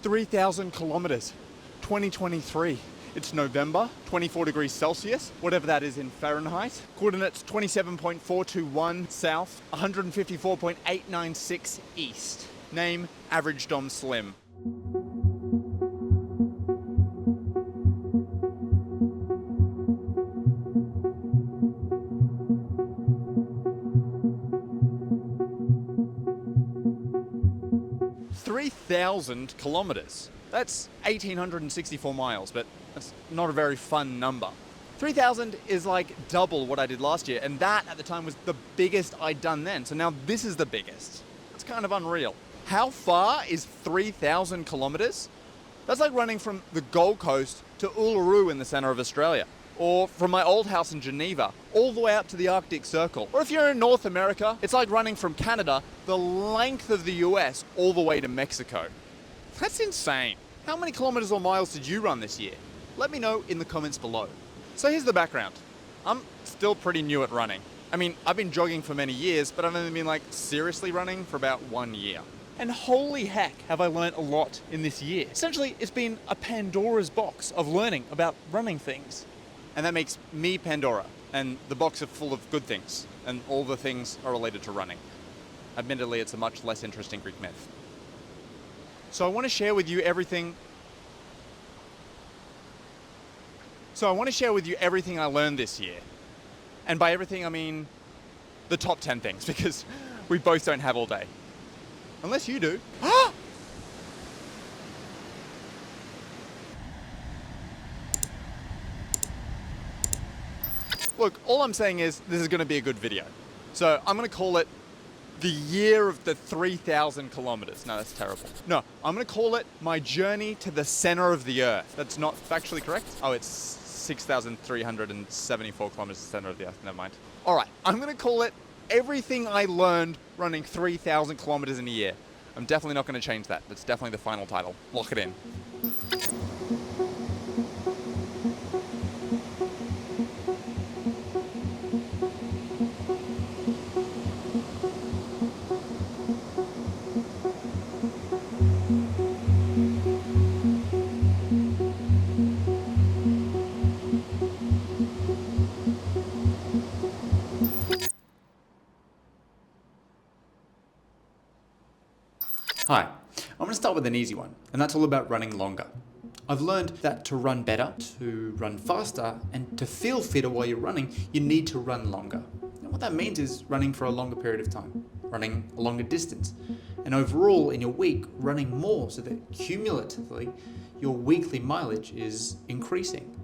Three thousand kilometers, 2023. It's November, 24 degrees Celsius, whatever that is in Fahrenheit. Coordinates 27.421 south, 154.896 east. Name, Average Dom Slim. .3,000 kilometers. That's 1,864 miles, but that's not a very fun number. 3,000 is like double what I did last year, and that at the time was the biggest I'd done then. So now this is the biggest. It's kind of unreal. How far is 3,000 kilometers? That's like running from the Gold Coast to Uluru in the center of Australia, or from my old house in Geneva all the way up to the Arctic Circle. Or if you're in North America, it's like running from Canada the length of the US all the way to Mexico. That's insane. How many kilometers or miles did you run this year? Let me know in the comments below. So here's the background. I'm still pretty new at running. I mean, I've been jogging for many years, but I've only been like seriously running for about 1 year. And holy heck, have I learned a lot in this year. Essentially, it's been a Pandora's box of learning about running things. And that makes me Pandora, and the box is full of good things, and all the things are related to running. Admittedly, it's a much less interesting Greek myth. So I want to share with you everything I learned this year. And by everything, I mean the top 10 things, because we both don't have all day. Unless you do. Look, all I'm saying is this is going to be a good video. So I'm going to call it the year of the 3,000 kilometers. No, that's terrible. No, I'm going to call it my journey to the center of the Earth. That's not factually correct. Oh, it's 6,374 kilometers to the center of the Earth. Never mind. All right, I'm going to call it everything I learned running 3,000 kilometers in a year. I'm definitely not going to change that. That's definitely the final title. Lock it in. Hi, I'm going to start with an easy one, and that's all about running longer. I've learned that to run better, to run faster, and to feel fitter while you're running, you need to run longer. And what that means is running for a longer period of time, running a longer distance, and overall in your week, running more so that cumulatively your weekly mileage is increasing.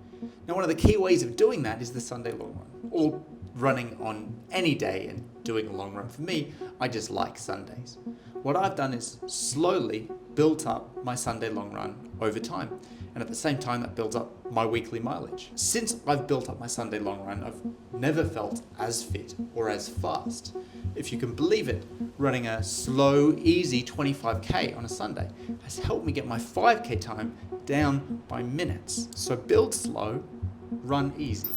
Now, one of the key ways of doing that is the Sunday long run, or running on any day and doing a long run. For me, I just like Sundays. What I've done is slowly built up my Sunday long run over time. And at the same time, that builds up my weekly mileage. Since I've built up my Sunday long run, I've never felt as fit or as fast. If you can believe it, running a slow, easy 25K on a Sunday has helped me get my 5K time down by minutes. So build slow, run easy.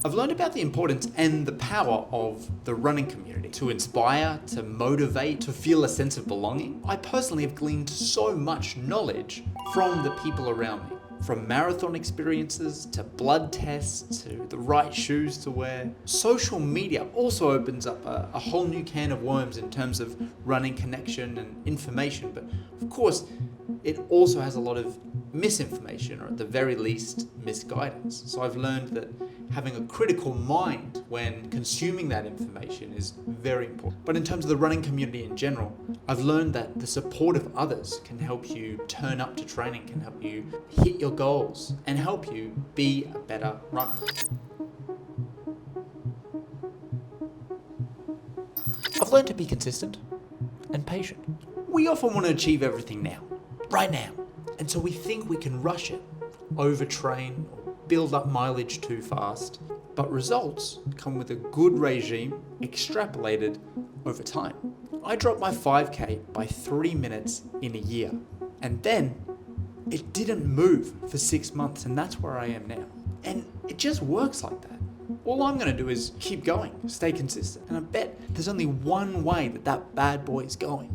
I've learned about the importance and the power of the running community to inspire, to motivate, to feel a sense of belonging. I personally have gleaned so much knowledge from the people around me, from marathon experiences to blood tests to the right shoes to wear. Social media also opens up a whole new can of worms in terms of running connection and information, but of course it also has a lot of misinformation, or at the very least misguidance. So I've learned that having a critical mind when consuming that information is very important. But in terms of the running community in general, I've learned that the support of others can help you turn up to training, can help you hit your goals, and help you be a better runner. I've learned to be consistent and patient. We often want to achieve everything now, right now. And so we think we can rush it, overtrain, or build up mileage too fast, but results come with a good regime extrapolated over time. I dropped my 5K by 3 minutes in a year, and then it didn't move for 6 months, and that's where I am now. And it just works like that. All I'm going to do is keep going, stay consistent, and I bet there's only one way that that bad boy is going.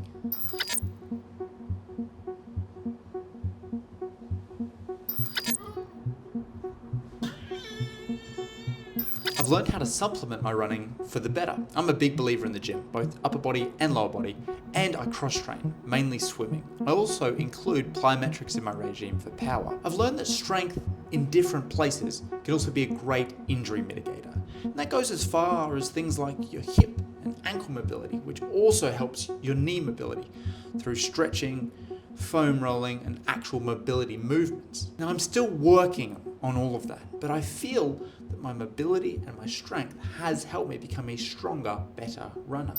I've learned how to supplement my running for the better. I'm a big believer in the gym, both upper body and lower body, and I cross-train, mainly swimming. I also include plyometrics in my regime for power. I've learned that strength in different places can also be a great injury mitigator. And that goes as far as things like your hip and ankle mobility, which also helps your knee mobility through stretching, foam rolling, and actual mobility movements. Now, I'm still working on all of that, but I feel that my mobility and my strength has helped me become a stronger, better runner.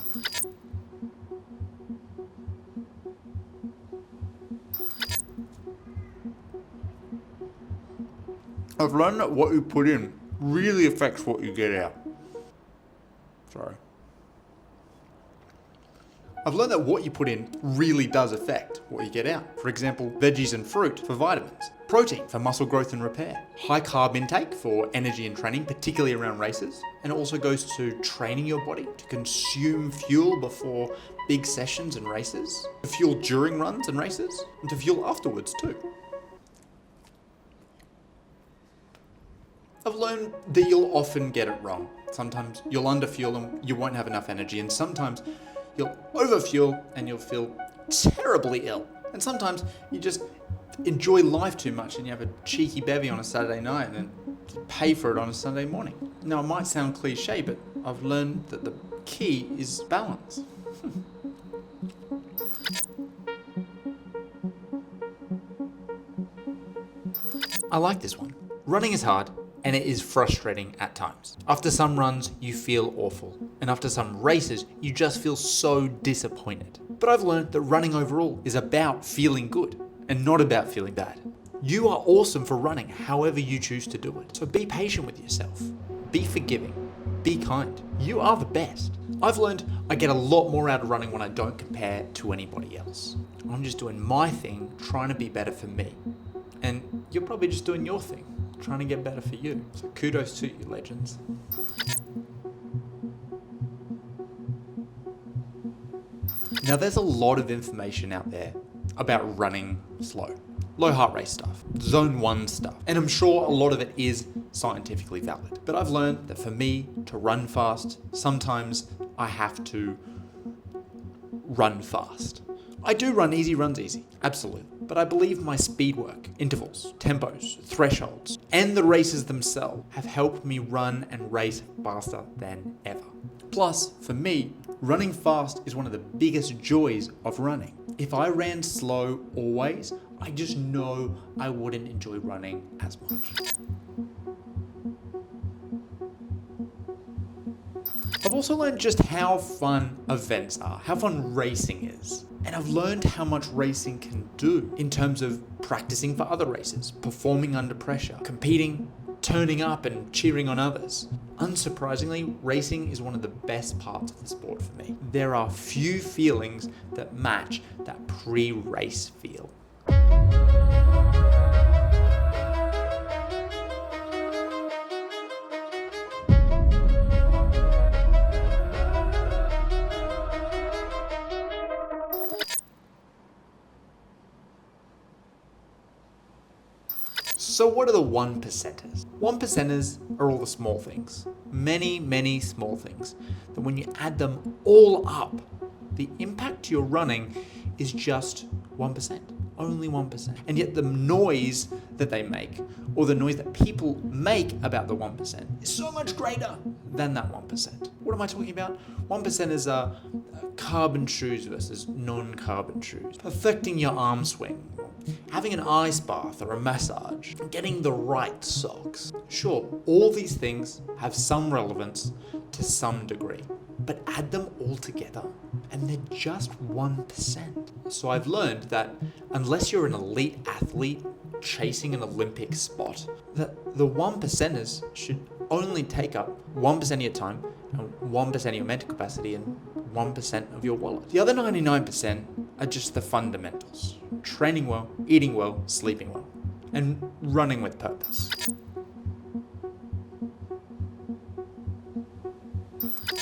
I've learned that what you put in really affects what you get out. I've learned that what you put in really does affect what you get out. For example, veggies and fruit for vitamins, protein for muscle growth and repair, high carb intake for energy and training, particularly around races. And it also goes to training your body to consume fuel before big sessions and races, to fuel during runs and races, and to fuel afterwards too. I've learned that you'll often get it wrong. Sometimes you'll underfuel and you won't have enough energy, and sometimes you'll overfuel and you'll feel terribly ill. And sometimes you just enjoy life too much and you have a cheeky bevy on a Saturday night and then pay for it on a Sunday morning. Now, it might sound cliche, but I've learned that the key is balance. I like this one. Running is hard, and it is frustrating at times. After some runs, you feel awful. And after some races, you just feel so disappointed. But I've learned that running overall is about feeling good and not about feeling bad. You are awesome for running however you choose to do it. So be patient with yourself. Be forgiving. Be kind. You are the best. I've learned I get a lot more out of running when I don't compare to anybody else. I'm just doing my thing, trying to be better for me. And you're probably just doing your thing, trying to get better for you. So kudos to you, legends. Now, there's a lot of information out there about running slow. Low heart rate stuff, zone 1 stuff. And I'm sure a lot of it is scientifically valid. But I've learned that for me to run fast, sometimes I have to run fast. I do run easy runs easy, absolutely. But I believe my speed work, intervals, tempos, thresholds, and the races themselves have helped me run and race faster than ever. Plus, for me, running fast is one of the biggest joys of running. If I ran slow always, I just know I wouldn't enjoy running as much. I've also learned just how fun events are, how fun racing is. And I've learned how much racing can do in terms of practicing for other races, performing under pressure, competing, turning up and cheering on others. Unsurprisingly, racing is one of the best parts of the sport for me. There are few feelings that match that pre-race feel. So what are the 1%ers? 1%ers are all the small things. Many, many small things. That when you add them all up, the impact to your running is just 1%. Only 1%. And yet the noise that they make, or the noise that people make about the 1%, is so much greater than that 1%. What am I talking about? 1%ers are carbon shoes versus non-carbon shoes. Perfecting your arm swing. Having an ice bath or a massage, getting the right socks. Sure, all these things have some relevance to some degree, but add them all together and they're just 1%. So I've learned that unless you're an elite athlete chasing an Olympic spot, the 1%ers should only take up 1% of your time, and 1% of your mental capacity, and 1% of your wallet. The other 99% are just the fundamentals. Training well, eating well, sleeping well, and running with purpose.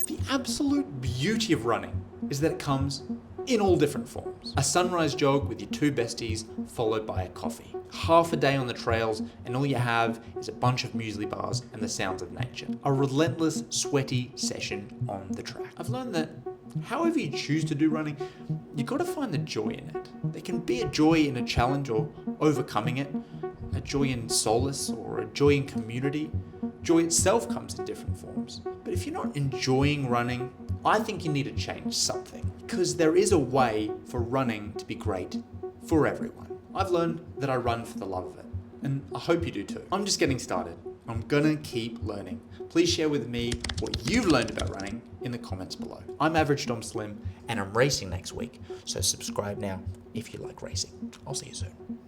The absolute beauty of running is that it comes in all different forms. A sunrise jog with your two besties, followed by a coffee. Half a day on the trails, and all you have is a bunch of muesli bars and the sounds of nature. A relentless, sweaty session on the track. I've learned that however you choose to do running, you gotta find the joy in it. There can be a joy in a challenge or overcoming it, a joy in solace or a joy in community. Joy itself comes in different forms. But if you're not enjoying running, I think you need to change something, because there is a way for running to be great for everyone. I've learned that I run for the love of it, and I hope you do too. I'm just getting started. I'm gonna keep learning. Please share with me what you've learned about running in the comments below. I'm Average Dom Slim, and I'm racing next week, so subscribe now if you like racing. I'll see you soon.